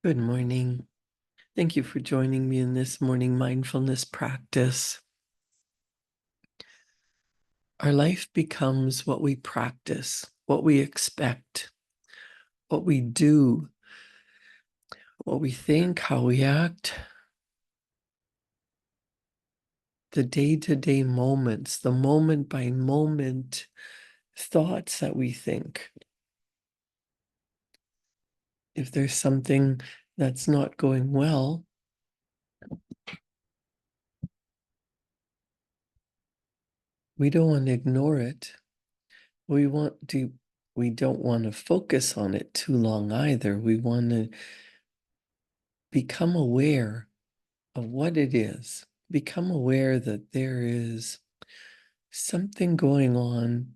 Good morning. Thank you for joining me in this morning mindfulness practice. Our life becomes what we practice, what we expect, what we do, what we think, how we act, the day-to-day moments, the moment by moment thoughts that we think. If there's something that's not going well, we don't want to ignore it. We don't want to focus on it too long either. We want to become aware of what it is. Become aware that there is something going on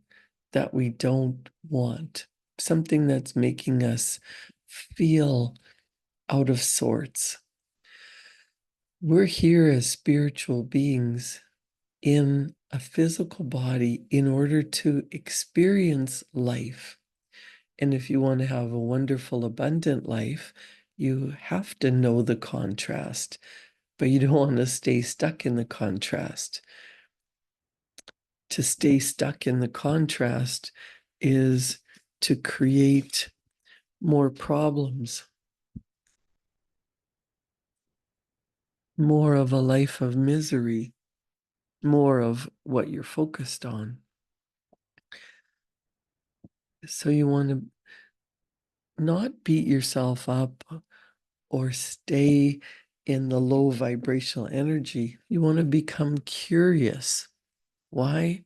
that we don't want, something that's making us feel out of sorts. We're here as spiritual beings in a physical body in order to experience life. And if you want to have a wonderful, abundant life, you have to know the contrast, but you don't want to stay stuck in the contrast. To stay stuck in the contrast is to create more problems, more of a life of misery, more of what you're focused on. So you want to not beat yourself up or stay in the low vibrational energy. You want to become curious. Why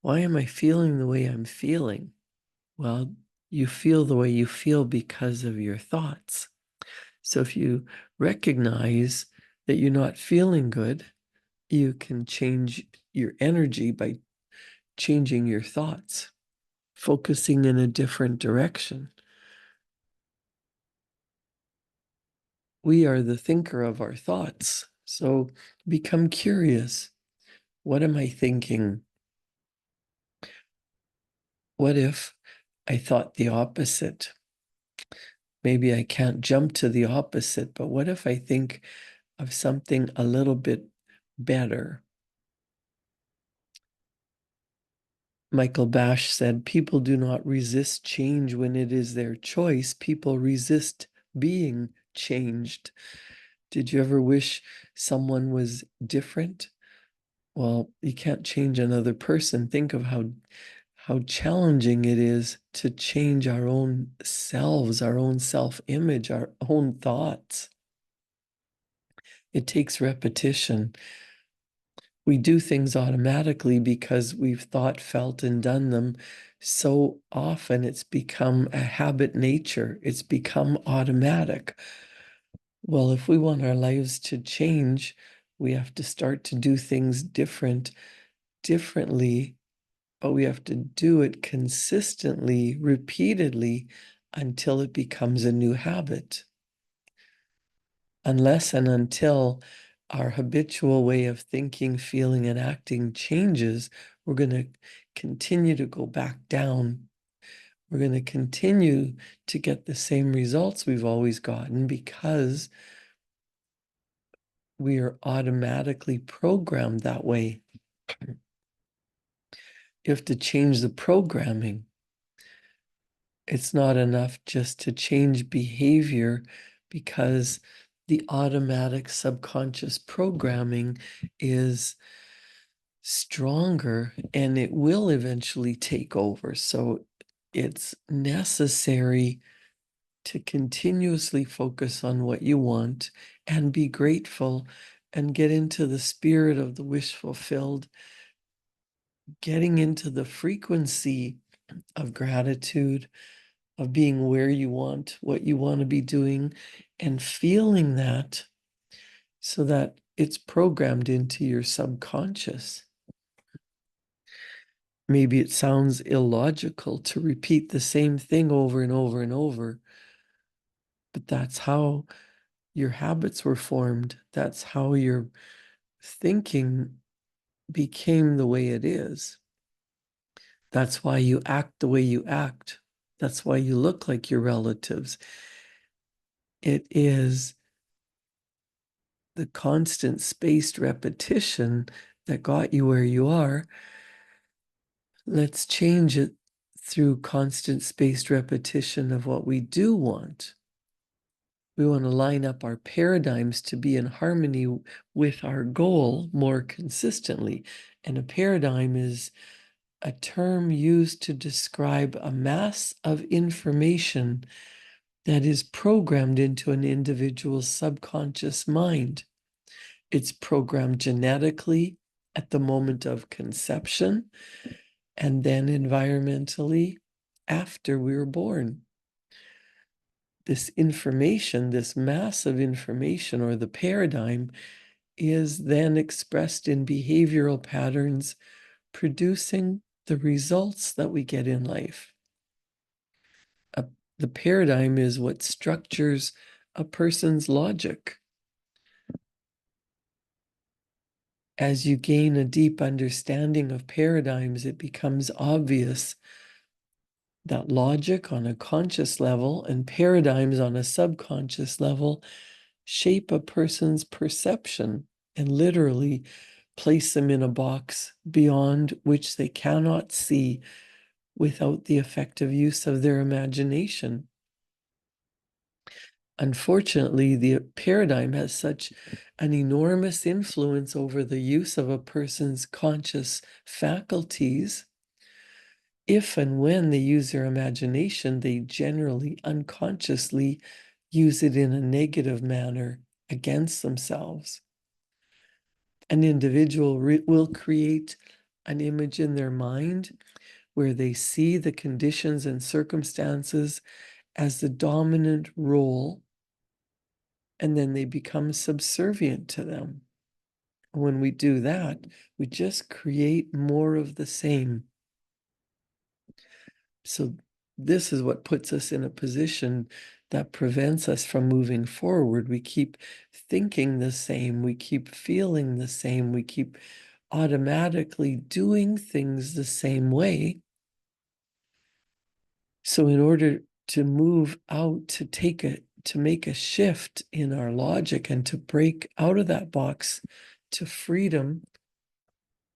am I feeling the way I'm feeling? Well, you feel the way you feel because of your thoughts. So if you recognize that you're not feeling good, you can change your energy by changing your thoughts, focusing in a different direction. We are the thinker of our thoughts. So become curious. What am I thinking? What if I thought the opposite? Maybe I can't jump to the opposite, but what if I think of something a little bit better? Michael Bash said, people do not resist change when it is their choice. People resist being changed. Did you ever wish someone was different? Well, you can't change another person. Think of how challenging it is to change our own selves, our own self-image, our own thoughts. It takes repetition. We do things automatically because we've thought, felt, and done them so often it's become a habit nature. It's become automatic. Well, if we want our lives to change, we have to start to do things differently, but we have to do it consistently, repeatedly, until it becomes a new habit. Unless and until our habitual way of thinking, feeling, and acting changes, we're going to continue to go back down. We're going to continue to get the same results we've always gotten because we are automatically programmed that way. You have to change the programming. It's not enough just to change behavior because the automatic subconscious programming is stronger and it will eventually take over. So it's necessary to continuously focus on what you want and be grateful and get into the spirit of the wish fulfilled, getting into the frequency of gratitude, of being where you want, what you want to be doing, and feeling that so that it's programmed into your subconscious. Maybe it sounds illogical to repeat the same thing over and over and over, but that's how your habits were formed. That's how your thinking became the way it is. That's why you act the way you act. That's why you look like your relatives. It is the constant spaced repetition that got you where you are. Let's change it through constant spaced repetition of what we do want. We want to line up our paradigms to be in harmony with our goal more consistently. And a paradigm is a term used to describe a mass of information that is programmed into an individual's subconscious mind. It's programmed genetically at the moment of conception and then environmentally after we were born. This information, this massive information, or the paradigm, is then expressed in behavioral patterns, producing the results that we get in life. The paradigm is what structures a person's logic. As you gain a deep understanding of paradigms, it becomes obvious that logic on a conscious level and paradigms on a subconscious level shape a person's perception and literally place them in a box beyond which they cannot see without the effective use of their imagination. Unfortunately, the paradigm has such an enormous influence over the use of a person's conscious faculties. If and when they use their imagination, they generally unconsciously use it in a negative manner against themselves. An individual will create an image in their mind where they see the conditions and circumstances as the dominant role, and then they become subservient to them. When we do that, we just create more of the same. So this is what puts us in a position that prevents us from moving forward. We keep thinking the same, we keep feeling the same, we keep automatically doing things the same way. So in order to move out, to make a shift in our logic and to break out of that box to freedom,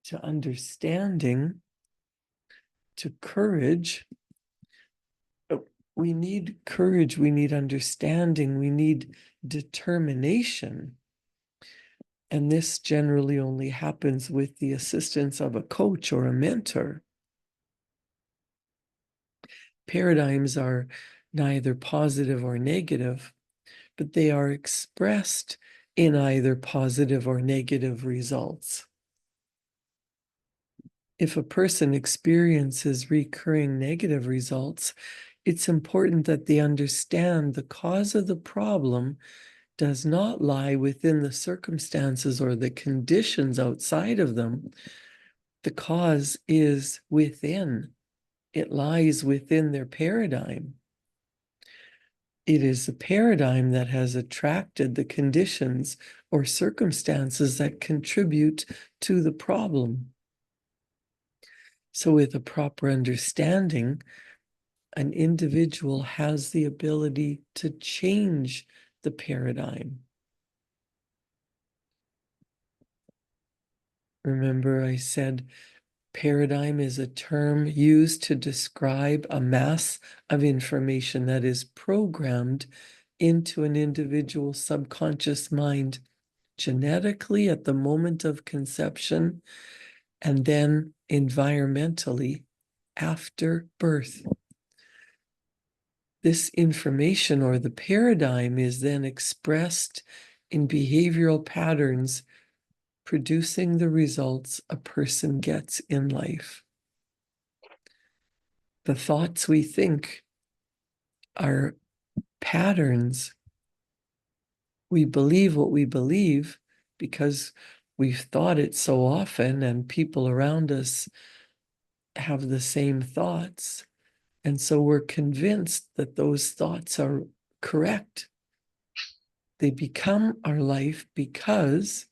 to understanding, to courage, we need courage, we need understanding, we need determination. And this generally only happens with the assistance of a coach or a mentor. Paradigms are neither positive or negative, but they are expressed in either positive or negative results. If a person experiences recurring negative results, it's important that they understand the cause of the problem does not lie within the circumstances or the conditions outside of them. The cause is within. It lies within their paradigm. It is the paradigm that has attracted the conditions or circumstances that contribute to the problem. So with a proper understanding, an individual has the ability to change the paradigm. Remember, I said paradigm is a term used to describe a mass of information that is programmed into an individual's subconscious mind genetically at the moment of conception and then environmentally after birth. This information or the paradigm is then expressed in behavioral patterns, producing the results a person gets in life. The thoughts we think are patterns. We believe what we believe because we've thought it so often, and people around us have the same thoughts. And so we're convinced that those thoughts are correct. They become our life because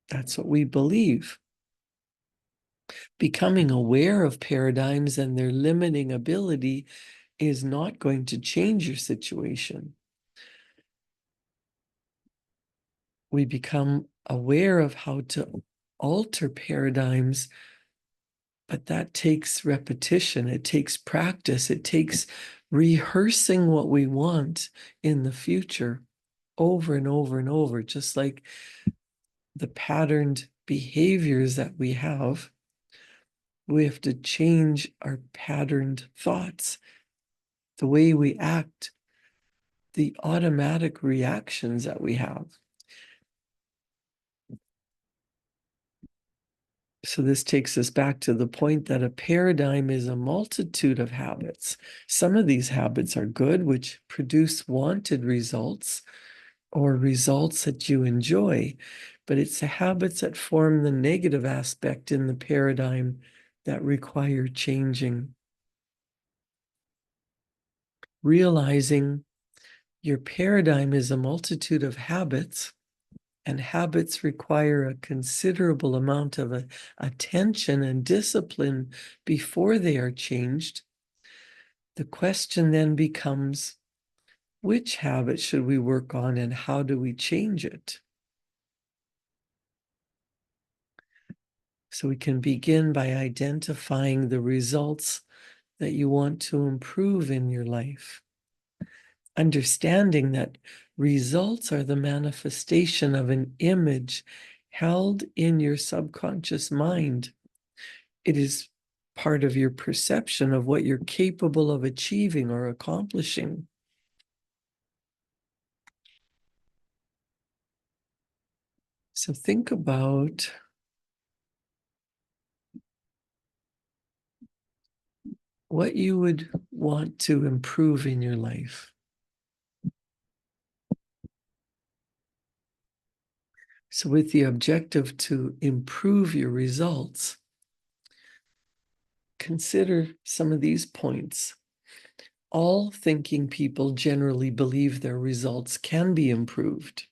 that's what we believe. Becoming aware of paradigms and their limiting ability is not going to change your situation. We become aware of how to alter paradigms, but that takes repetition. It takes practice. It takes rehearsing what we want in the future over and over and over, just like the patterned behaviors that we have. We have to change our patterned thoughts, the way we act, the automatic reactions that we have. So this takes us back to the point that a paradigm is a multitude of habits. Some of these habits are good, which produce wanted results or results that you enjoy, but it's the habits that form the negative aspect in the paradigm that require changing. Realizing your paradigm is a multitude of habits, and habits require a considerable amount of attention and discipline before they are changed. The question then becomes, which habit should we work on and how do we change it? So we can begin by identifying the results that you want to improve in your life. Understanding that results are the manifestation of an image held in your subconscious mind. It is part of your perception of what you're capable of achieving or accomplishing. So think about what you would want to improve in your life. So with the objective to improve your results, consider some of these points. All thinking people generally believe their results can be improved.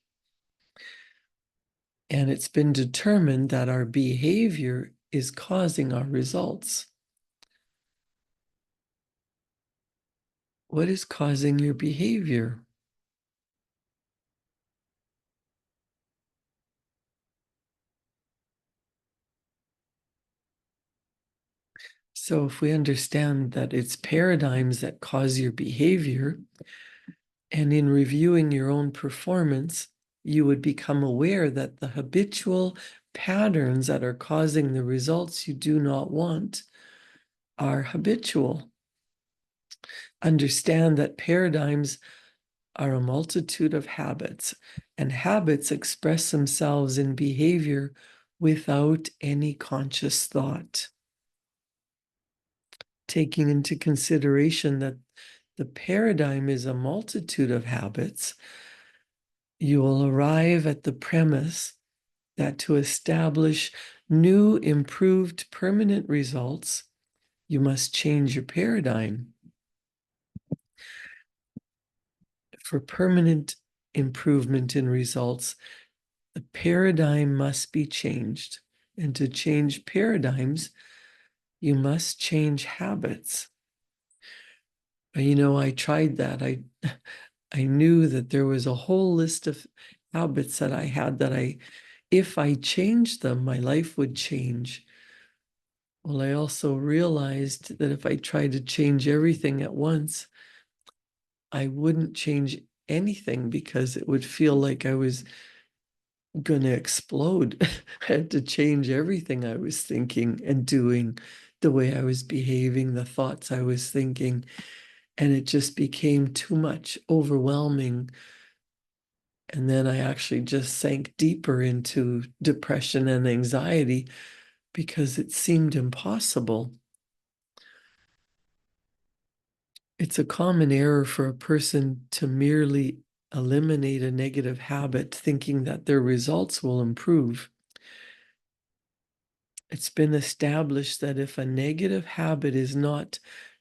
And it's been determined that our behavior is causing our results. What is causing your behavior? So if we understand that it's paradigms that cause your behavior, and in reviewing your own performance, you would become aware that the habitual patterns that are causing the results you do not want are habitual. Understand that paradigms are a multitude of habits, and habits express themselves in behavior without any conscious thought. Taking into consideration that the paradigm is a multitude of habits, you will arrive at the premise that to establish new, improved, permanent results, you must change your paradigm. For permanent improvement in results, the paradigm must be changed. And to change paradigms, you must change habits. You know, I tried that. I knew that there was a whole list of habits that I had that if I changed them, my life would change. Well, I also realized that if I tried to change everything at once, I wouldn't change anything because it would feel like I was going to explode. I had to change everything I was thinking and doing, the way I was behaving, the thoughts I was thinking. And it just became too much, overwhelming. And then I actually just sank deeper into depression and anxiety because it seemed impossible. It's a common error for a person to merely eliminate a negative habit thinking that their results will improve. It's been established that if a negative habit is not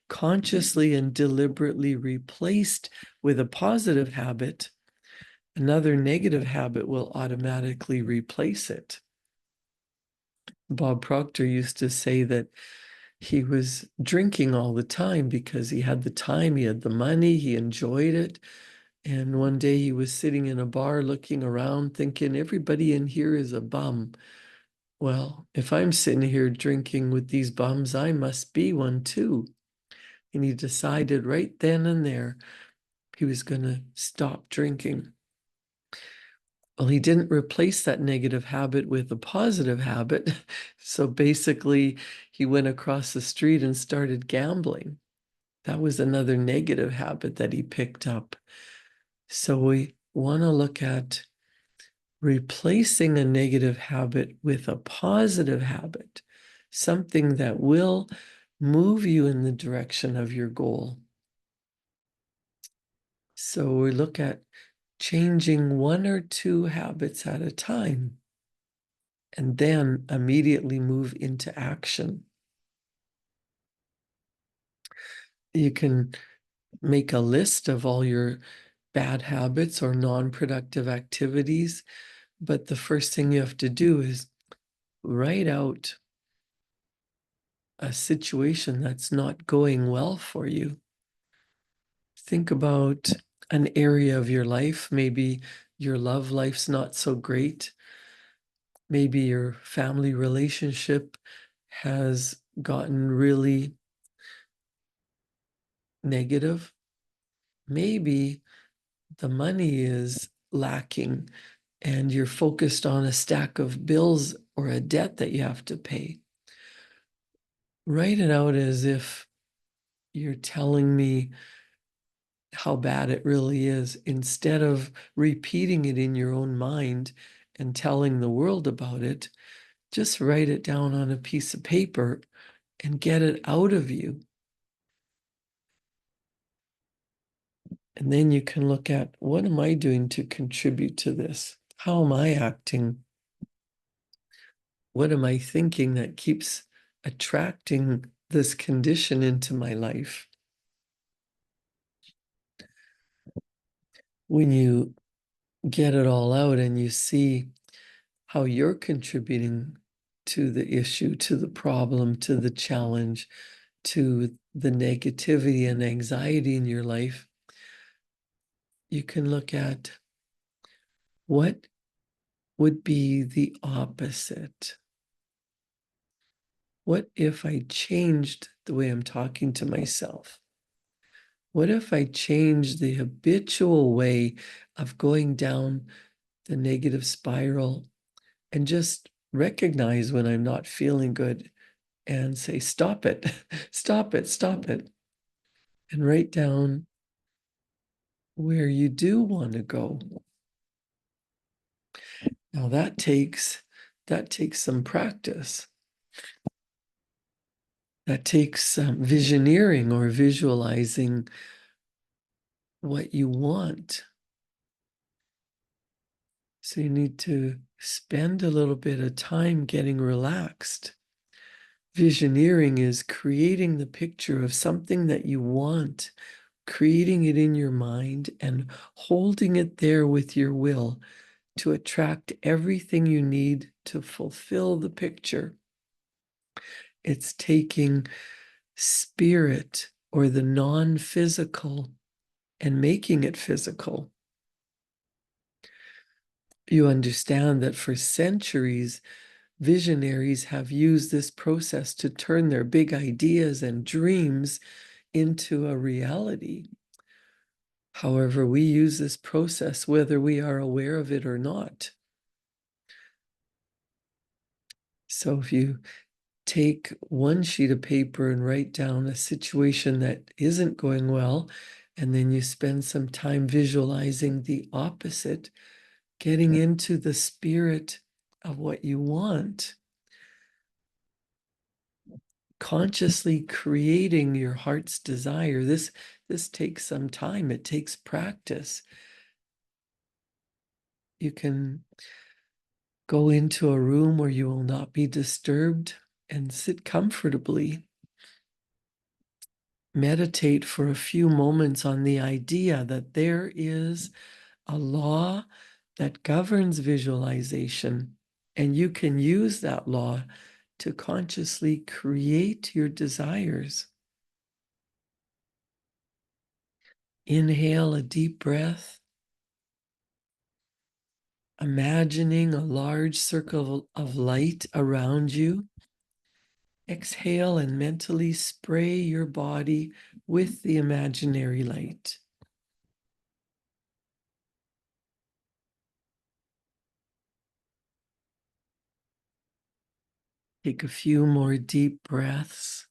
consciously and deliberately replaced with a positive habit, another negative habit will automatically replace it. Bob Proctor used to say that he was drinking all the time because he had the time, he had the money, he enjoyed it. And one day he was sitting in a bar looking around thinking, everybody in here is a bum. Well, if I'm sitting here drinking with these bums, I must be one too. And he decided right then and there he was going to stop drinking. Well, he didn't replace that negative habit with a positive habit. So basically, he went across the street and started gambling. That was another negative habit that he picked up. So we want to look at replacing a negative habit with a positive habit, something that will move you in the direction of your goal. So we look at changing one or two habits at a time, and then immediately move into action. You can make a list of all your bad habits or non-productive activities, but the first thing you have to do is write out a situation that's not going well for you. Think about an area of your life. Maybe your love life's not so great. Maybe your family relationship has gotten really negative. Maybe the money is lacking and you're focused on a stack of bills or a debt that you have to pay. Write it out as if you're telling me how bad it really is, instead of repeating it in your own mind and telling the world about it. Just write it down on a piece of paper and get it out of you. And then you can look at, what am I doing to contribute to this? How am I acting? What am I thinking that keeps attracting this condition into my life? When you get it all out and you see how you're contributing to the issue, to the problem, to the challenge, to the negativity and anxiety in your life, you can look at, what would be the opposite? What if I changed the way I'm talking to myself? What if I changed the habitual way of going down the negative spiral and just recognize when I'm not feeling good and say, stop it, stop it, stop it, and write down where you do want to go. Now that takes some practice. That takes visioneering, or visualizing what you want. So you need to spend a little bit of time getting relaxed. Visioneering is creating the picture of something that you want, creating it in your mind and holding it there with your will to attract everything you need to fulfill the picture. It's taking spirit, or the non-physical, and making it physical. You understand that for centuries, visionaries have used this process to turn their big ideas and dreams into a reality. However, we use this process whether we are aware of it or not. So if you take one sheet of paper and write down a situation that isn't going well, and then you spend some time visualizing the opposite, getting into the spirit of what you want, consciously creating your heart's desire. This takes some time. It takes practice. You can go into a room where you will not be disturbed and sit comfortably. Meditate for a few moments on the idea that there is a law that governs visualization, and you can use that law to consciously create your desires. Inhale a deep breath, imagining a large circle of light around you. Exhale and mentally spray your body with the imaginary light. Take a few more deep breaths.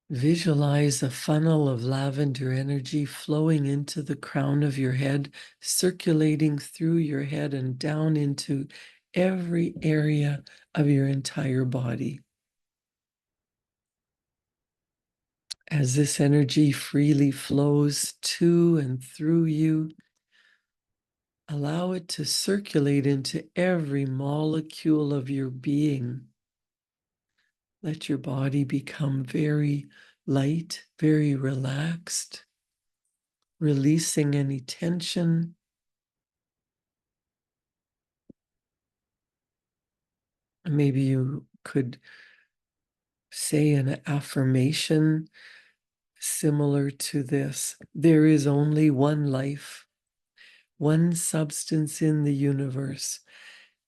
Visualize a funnel of lavender energy flowing into the crown of your head, circulating through your head and down into every area of your entire body. As this energy freely flows to and through you, allow it to circulate into every molecule of your being. Let your body become very light, very relaxed, releasing any tension. Maybe you could say an affirmation similar to this. There is only one life, one substance in the universe.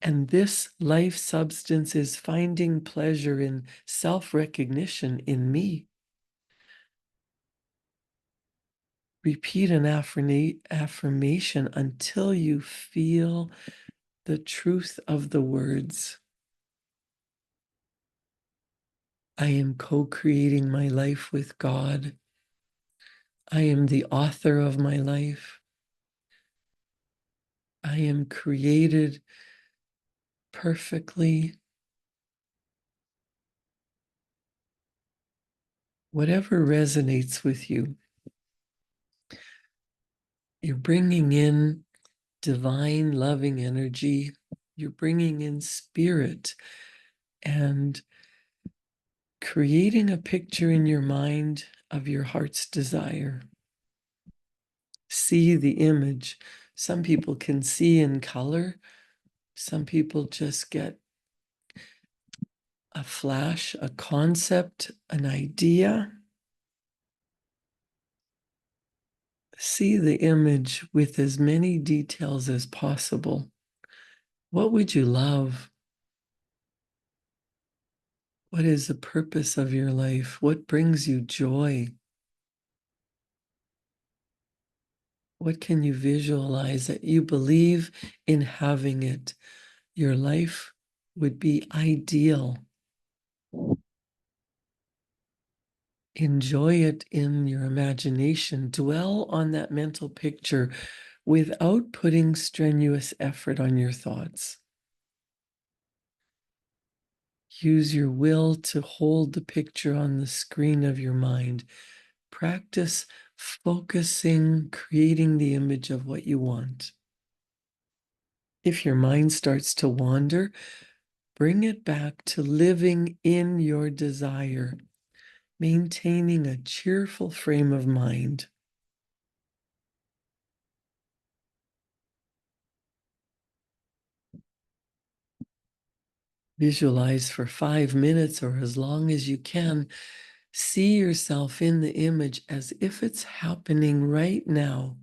And this life substance is finding pleasure in self-recognition in me. Repeat an affirmation until you feel the truth of the words. I am co-creating my life with God. I am the author of my life. I am created perfectly. Whatever resonates with you, you're bringing in divine loving energy. You're bringing in spirit and creating a picture in your mind of your heart's desire. See the image. Some people can see in color. Some people just get a flash, a concept, an idea. See the image with as many details as possible. What would you love? What is the purpose of your life? What brings you joy? What can you visualize that you believe in having it? Your life would be ideal. Enjoy it in your imagination. Dwell on that mental picture without putting strenuous effort on your thoughts. Use your will to hold the picture on the screen of your mind. Practice focusing, creating the image of what you want. If your mind starts to wander, bring it back to living in your desire, maintaining a cheerful frame of mind. Visualize for 5 minutes or as long as you can. See yourself in the image as if it's happening right now.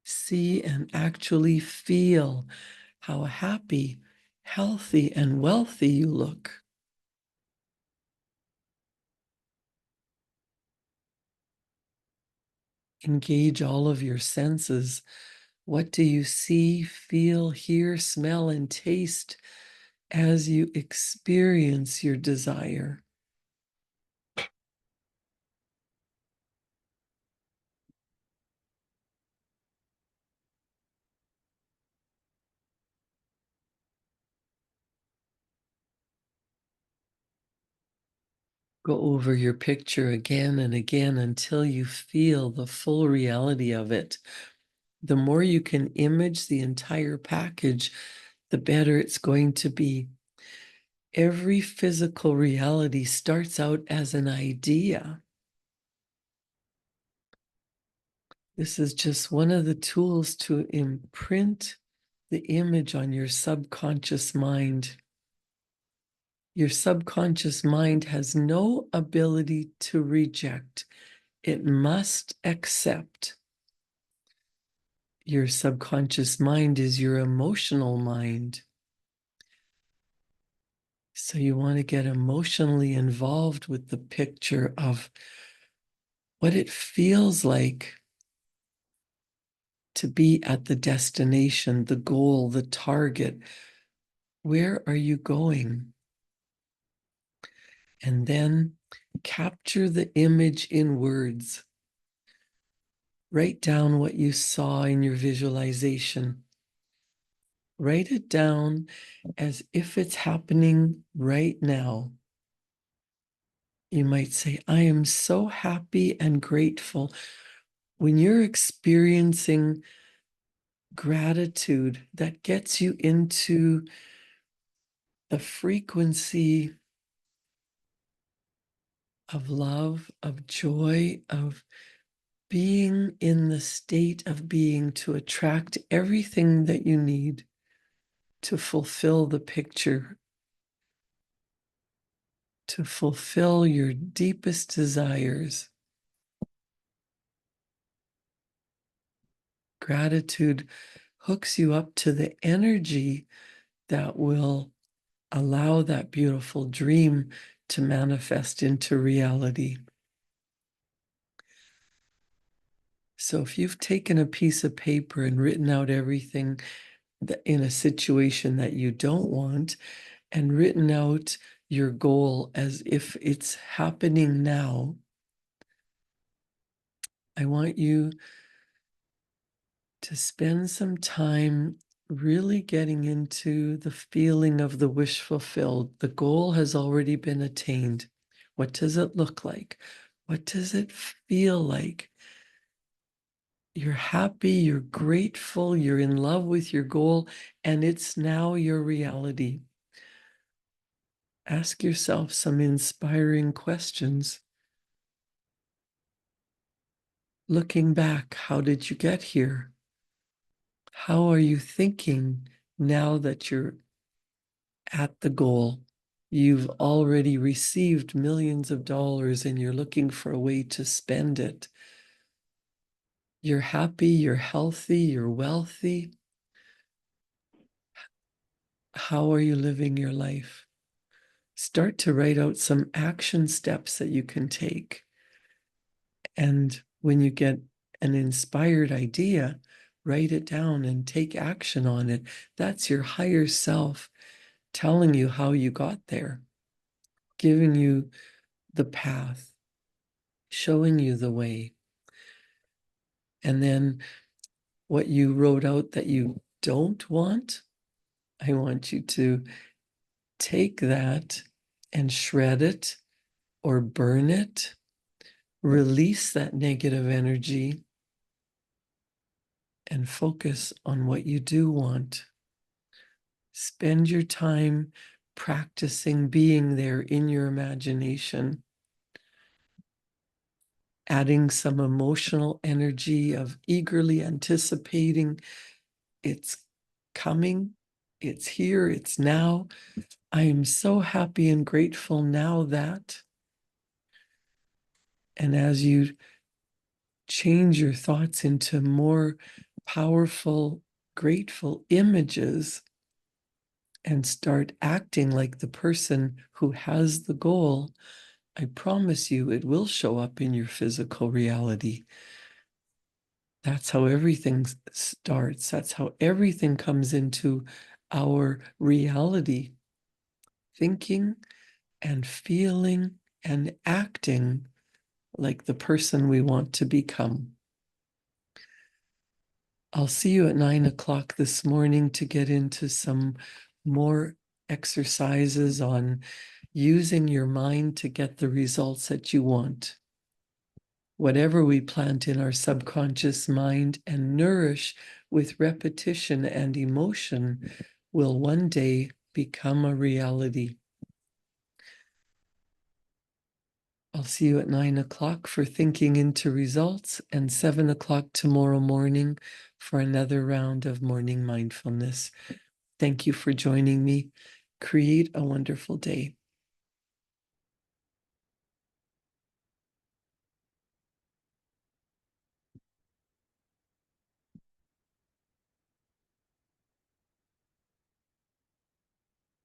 See and actually feel how happy, healthy, and wealthy you look. Engage all of your senses. What do you see, feel, hear, smell, and taste as you experience your desire? Go over your picture again and again until you feel the full reality of it. The more you can image the entire package, the better it's going to be. Every physical reality starts out as an idea. This is just one of the tools to imprint the image on your subconscious mind. Your subconscious mind has no ability to reject. It must accept. Your subconscious mind is your emotional mind. So you want to get emotionally involved with the picture of what it feels like to be at the destination, the goal, the target. Where are you going? And then capture the image in words. Write down what you saw in your visualization. Write it down as if it's happening right now. You might say, I am so happy and grateful. When you're experiencing gratitude, that gets you into the frequency of love, of joy, of being in the state of being to attract everything that you need to fulfill the picture, to fulfill your deepest desires. Gratitude hooks you up to the energy that will allow that beautiful dream to manifest into reality. So if you've taken a piece of paper and written out everything in a situation that you don't want, and written out your goal as if it's happening now, I want you to spend some time really getting into the feeling of the wish fulfilled. The goal has already been attained. What does it look like? What does it feel like? You're happy, you're grateful, you're in love with your goal, and it's now your reality. Ask yourself some inspiring questions. Looking back, how did you get here? How are you thinking now that you're at the goal? You've already received millions of dollars and you're looking for a way to spend it. You're happy, you're healthy, you're wealthy. How are you living your life? Start to write out some action steps that you can take. And when you get an inspired idea, write it down and take action on it. That's your higher self telling you how you got there, giving you the path, showing you the way. And then what you wrote out that you don't want, I want you to take that and shred it or burn it, release that negative energy, and focus on what you do want. Spend your time practicing being there in your imagination, adding some emotional energy of eagerly anticipating it's coming, it's here, it's now. I am so happy and grateful now that. And as you change your thoughts into more powerful, grateful images and start acting like the person who has the goal, I promise you it will show up in your physical reality. That's how everything starts. That's how everything comes into our reality. Thinking and feeling and acting like the person we want to become. I'll see you at 9 o'clock this morning to get into some more exercises on using your mind to get the results that you want. Whatever we plant in our subconscious mind and nourish with repetition and emotion will one day become a reality. I'll see you at 9 o'clock for thinking into results and 7 o'clock tomorrow morning for another round of morning mindfulness. Thank you for joining me. Create a wonderful day.